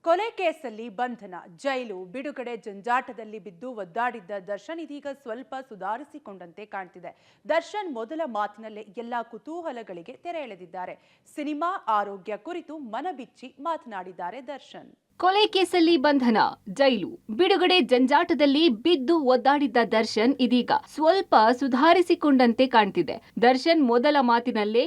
ಕೊಲೆ ಕೇಸಲ್ಲಿ ಬಂಧನ, ಜೈಲು, ಬಿಡುಗಡೆ ಜಂಜಾಟದಲ್ಲಿ ಬಿದ್ದು ಒದ್ದಾಡಿದ್ದ ದರ್ಶನ್ ಇದೀಗ ಸ್ವಲ್ಪ ಸುಧಾರಿಸಿಕೊಂಡಂತೆ ಕಾಣ್ತಿದೆ. ದರ್ಶನ್ ಮೊದಲ ಮಾತಿನಲ್ಲೇ ಎಲ್ಲಾ ಕುತೂಹಲಗಳಿಗೆ ತೆರೆ ಎಳೆದಿದ್ದಾರೆ. ಸಿನಿಮಾ, ಆರೋಗ್ಯ ಕುರಿತು ಮನಬಿಚ್ಚಿ ಮಾತನಾಡಿದ್ದಾರೆ ದರ್ಶನ್. ಕೊಲೆ ಕೇಸಲ್ಲಿ ಬಂಧನ, ಜೈಲು, ಬಿಡುಗಡೆ ಜಂಜಾಟದಲ್ಲಿ ಬಿದ್ದು ಒದ್ದಾಡಿದ್ದ ದರ್ಶನ್ ಇದೀಗ ಸ್ವಲ್ಪ ಸುಧಾರಿಸಿಕೊಂಡಂತೆ ಕಾಣ್ತಿದೆ. ದರ್ಶನ್ ಮೊದಲ ಮಾತಿನಲ್ಲೇ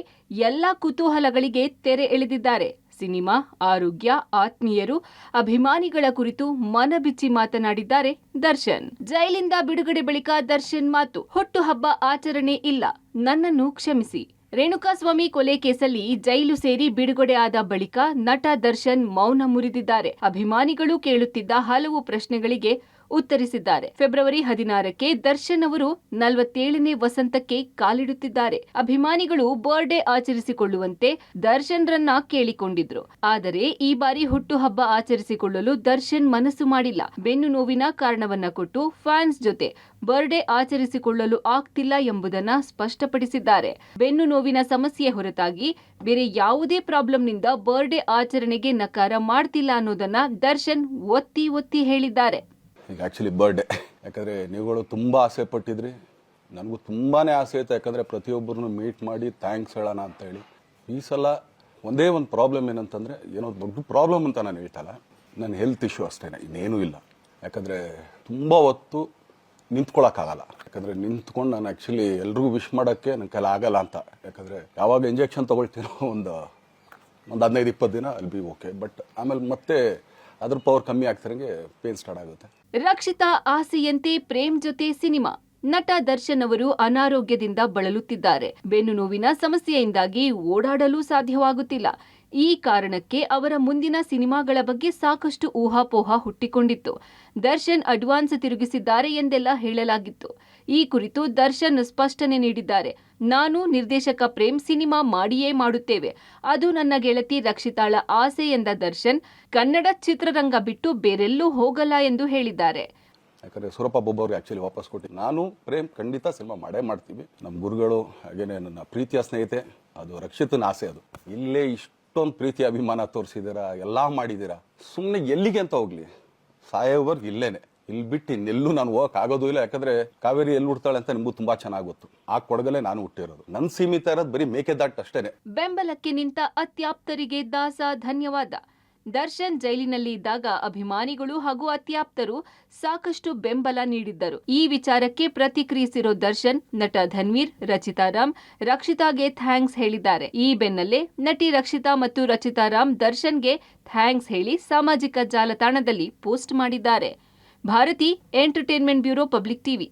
ಎಲ್ಲಾ ಕುತೂಹಲಗಳಿಗೆ ತೆರೆ ಎಳೆದಿದ್ದಾರೆ. ಸಿನಿಮಾ, ಆರೋಗ್ಯ, ಆತ್ಮೀಯರು, ಅಭಿಮಾನಿಗಳ ಕುರಿತು ಮನಬಿಚ್ಚಿ ಮಾತನಾಡಿದ್ದಾರೆ ದರ್ಶನ್. ಜೈಲಿಂದ ಬಿಡುಗಡೆ ಬಳಿಕ ದರ್ಶನ್ ಮಾತು: ಹುಟ್ಟುಹಬ್ಬ ಆಚರಣೆ ಇಲ್ಲ, ನನ್ನನ್ನು ಕ್ಷಮಿಸಿ. ರೇಣುಕಾಸ್ವಾಮಿ ಕೊಲೆ ಕೇಸಲ್ಲಿ ಜೈಲು ಸೇರಿ ಬಿಡುಗಡೆ ಆದ ಬಳಿಕ ನಟ ದರ್ಶನ್ ಮೌನ ಮುರಿದಿದ್ದಾರೆ. ಅಭಿಮಾನಿಗಳು ಕೇಳುತ್ತಿದ್ದ ಹಲವು ಪ್ರಶ್ನೆಗಳಿಗೆ ಉತ್ತರಿಸಿದ್ದಾರೆ. ಫೆಬ್ರವರಿ 16ಕ್ಕೆ ದರ್ಶನ್ ಅವರು 47ನೇ ವಸಂತಕ್ಕೆ ಕಾಲಿಡುತ್ತಿದ್ದಾರೆ. ಅಭಿಮಾನಿಗಳು ಬರ್ಡೇ ಆಚರಿಸಿಕೊಳ್ಳುವಂತೆ ದರ್ಶನ್ ರನ್ನ ಕೇಳಿಕೊಂಡಿದ್ರು. ಆದರೆ ಈ ಬಾರಿ ಹುಟ್ಟುಹಬ್ಬ ಆಚರಿಸಿಕೊಳ್ಳಲು ದರ್ಶನ್ ಮನಸ್ಸು ಮಾಡಿಲ್ಲ. ಬೆನ್ನು ನೋವಿನ ಕಾರಣವನ್ನ ಕೊಟ್ಟು ಫ್ಯಾನ್ಸ್ ಜೊತೆ ಬರ್ಡೇ ಆಚರಿಸಿಕೊಳ್ಳಲು ಆಗ್ತಿಲ್ಲ ಎಂಬುದನ್ನ ಸ್ಪಷ್ಟಪಡಿಸಿದ್ದಾರೆ. ಬೆನ್ನು ನೋವಿನ ಸಮಸ್ಯೆ ಹೊರತಾಗಿ ಬೇರೆ ಯಾವುದೇ ಪ್ರಾಬ್ಲಮ್ನಿಂದ ಬರ್ಡೇ ಆಚರಣೆಗೆ ನಕಾರ ಮಾಡ್ತಿಲ್ಲ ಅನ್ನೋದನ್ನ ದರ್ಶನ್ ಒತ್ತಿ ಹೇಳಿದ್ದಾರೆ. ಈಗ ಆ್ಯಕ್ಚುಲಿ ಬರ್ಡೇ, ಯಾಕಂದರೆ ನೀವುಗಳು ತುಂಬ ಆಸೆ ಪಟ್ಟಿದ್ರಿ, ನನಗೂ ತುಂಬಾ ಆಸೆ ಇತ್ತು. ಯಾಕಂದರೆ ಪ್ರತಿಯೊಬ್ಬರನ್ನು ಮೀಟ್ ಮಾಡಿ ಥ್ಯಾಂಕ್ಸ್ ಹೇಳೋಣ ಅಂತೇಳಿ. ಈ ಸಲ ಒಂದೇ ಒಂದು ಪ್ರಾಬ್ಲಮ್ ಏನಂತಂದರೆ, ಏನೋ ದೊಡ್ಡ ಪ್ರಾಬ್ಲಮ್ ಅಂತ ನಾನು ಹೇಳ್ತಲ್ಲ, ನನ್ನ ಹೆಲ್ತ್ ಇಶ್ಯೂ ಅಷ್ಟೇ, ಇನ್ನೇನೂ ಇಲ್ಲ. ಯಾಕಂದರೆ ತುಂಬ ಹೊತ್ತು ನಿಂತ್ಕೊಳ್ಳೋಕ್ಕಾಗಲ್ಲ. ಯಾಕಂದರೆ ನಿಂತ್ಕೊಂಡು ನಾನು ಆ್ಯಕ್ಚುಲಿ ಎಲ್ರಿಗೂ ವಿಶ್ ಮಾಡೋಕ್ಕೆ ನನ್ನ ಕೈಲಿ ಆಗಲ್ಲ ಅಂತ. ಯಾಕಂದರೆ ಯಾವಾಗ ಇಂಜೆಕ್ಷನ್ ತೊಗೊಳ್ತೀನೋ ಒಂದು 15-20 ದಿನ ಅಲ್ಲಿ ಬಿ ಓಕೆ, ಬಟ್ ಆಮೇಲೆ ಮತ್ತೆ ಅದ್ರ ಪವರ್ ಕಮ್ಮಿ ಆಗ್ತಿರಂಗೆ ಪೇನ್ ಸ್ಟಾರ್ಟ್ ಆಗುತ್ತೆ. ರಕ್ಷಿತಾ ಆಸೆಯಂತೆ ಪ್ರೇಮ್ ಜೊತೆ ಸಿನಿಮಾ. ನಟ ದರ್ಶನ್ ಅವರು ಅನಾರೋಗ್ಯದಿಂದ ಬಳಲುತ್ತಿದ್ದಾರೆ. ಬೆನ್ನು ನೋವಿನ ಸಮಸ್ಯೆಯಿಂದಾಗಿ ಓಡಾಡಲು ಸಾಧ್ಯವಾಗುತ್ತಿಲ್ಲ. ಈ ಕಾರಣಕ್ಕೆ ಅವರ ಮುಂದಿನ ಸಿನಿಮಾಗಳ ಬಗ್ಗೆ ಸಾಕಷ್ಟು ಊಹಾಪೋಹ ಹುಟ್ಟಿಕೊಂಡಿತ್ತು. ದರ್ಶನ್ ಅಡ್ವಾನ್ಸ್ ತಿರುಗಿಸಿದ್ದಾರೆ ಎಂದೆಲ್ಲ ಹೇಳಲಾಗಿತ್ತು. ಈ ಕುರಿತು ದರ್ಶನ್ ಸ್ಪಷ್ಟನೆ ನೀಡಿದ್ದಾರೆ. ನಾನು, ನಿರ್ದೇಶಕ ಪ್ರೇಮ್ ಸಿನಿಮಾ ಮಾಡಿಯೇ ಮಾಡುತ್ತೇವೆ. ಅದು ನನ್ನ ಗೆಳತಿ ರಕ್ಷಿತಾಳ ಆಸೆ ಎಂದ ದರ್ಶನ್, ಕನ್ನಡ ಚಿತ್ರರಂಗ ಬಿಟ್ಟು ಬೇರೆಲ್ಲೂ ಹೋಗಲ್ಲ ಎಂದು ಹೇಳಿದ್ದಾರೆ. ಯಾಕಂದರೆ ಸೂರಪ್ಪ ಬೊಬ್ಬ ಅವ್ರಿಗೆ ಆ್ಯಕ್ಚುಲಿ ವಾಪಸ್ ಕೊಟ್ಟು, ನಾನು ಪ್ರೇಮ್ ಖಂಡಿತ ಸಿನಿಮಾ ಮಾಡೇ ಮಾಡ್ತೀವಿ. ನಮ್ಮ ಗುರುಗಳು, ಹಾಗೇನೆ ನನ್ನ ಪ್ರೀತಿಯ ಸ್ನೇಹಿತೆ, ಅದು ರಕ್ಷಿತನ ಆಸೆ. ಅದು ಇಲ್ಲೇ ಇಷ್ಟೊಂದು ಪ್ರೀತಿ ಅಭಿಮಾನ ತೋರಿಸಿದ್ದೀರಾ, ಎಲ್ಲ ಮಾಡಿದ್ದೀರಾ, ಸುಮ್ಮನೆ ಎಲ್ಲಿಗೆ ಅಂತ ಹೋಗ್ಲಿ, ಸಾಯೋವರ್ಗು ಇಲ್ಲೇನೆ. ಇಲ್ಲಿ ಬಿಟ್ಟು ಇನ್ನೆಲ್ಲೂ ನಾನು ಹೋಗೋಕ್ಕಾಗೋದು ಇಲ್ಲ. ಯಾಕಂದರೆ ಕಾವೇರಿ ಎಲ್ಲಿ ಹುಡ್ತಾಳೆ ಅಂತ ನಿಮಗೂ ತುಂಬ ಚೆನ್ನಾಗಿ ಗೊತ್ತು. ಆ ಕೊಡಗಲ್ಲೇ ನಾನು ಹುಟ್ಟಿರೋದು. ನನ್ನ ಸೀಮಿತ ಇರೋದು ಬರೀ ಮೇಕೆದಾಟು ಅಷ್ಟೇ. ಬೆಂಬಲಕ್ಕೆ ನಿಂತ ಅತ್ಯಾಪ್ತರಿಗೆ ದಾಸ ಧನ್ಯವಾದ. ದರ್ಶನ್ ಜೈಲಿನಲ್ಲಿ ಇದ್ದಾಗ ಅಭಿಮಾನಿಗಳು ಹಾಗೂ ಅತ್ಯಾಪ್ತರು ಸಾಕಷ್ಟು ಬೆಂಬಲ ನೀಡಿದ್ದರು. ಈ ವಿಚಾರಕ್ಕೆ ಪ್ರತಿಕ್ರಿಯಿಸಿರೋ ದರ್ಶನ್, ನಟ ಧನ್ವೀರ್, ರಚಿತಾರಾಮ್, ರಕ್ಷಿತಾಗೆ ಥ್ಯಾಂಕ್ಸ್ ಹೇಳಿದ್ದಾರೆ. ಈ ಬೆನ್ನಲ್ಲೇ ನಟಿ ರಕ್ಷಿತಾ ಮತ್ತು ರಚಿತಾರಾಮ್ ದರ್ಶನ್ಗೆ ಥ್ಯಾಂಕ್ಸ್ ಹೇಳಿ ಸಾಮಾಜಿಕ ಜಾಲತಾಣದಲ್ಲಿ ಪೋಸ್ಟ್ ಮಾಡಿದ್ದಾರೆ. Bharathi entertainment bureau, public TV.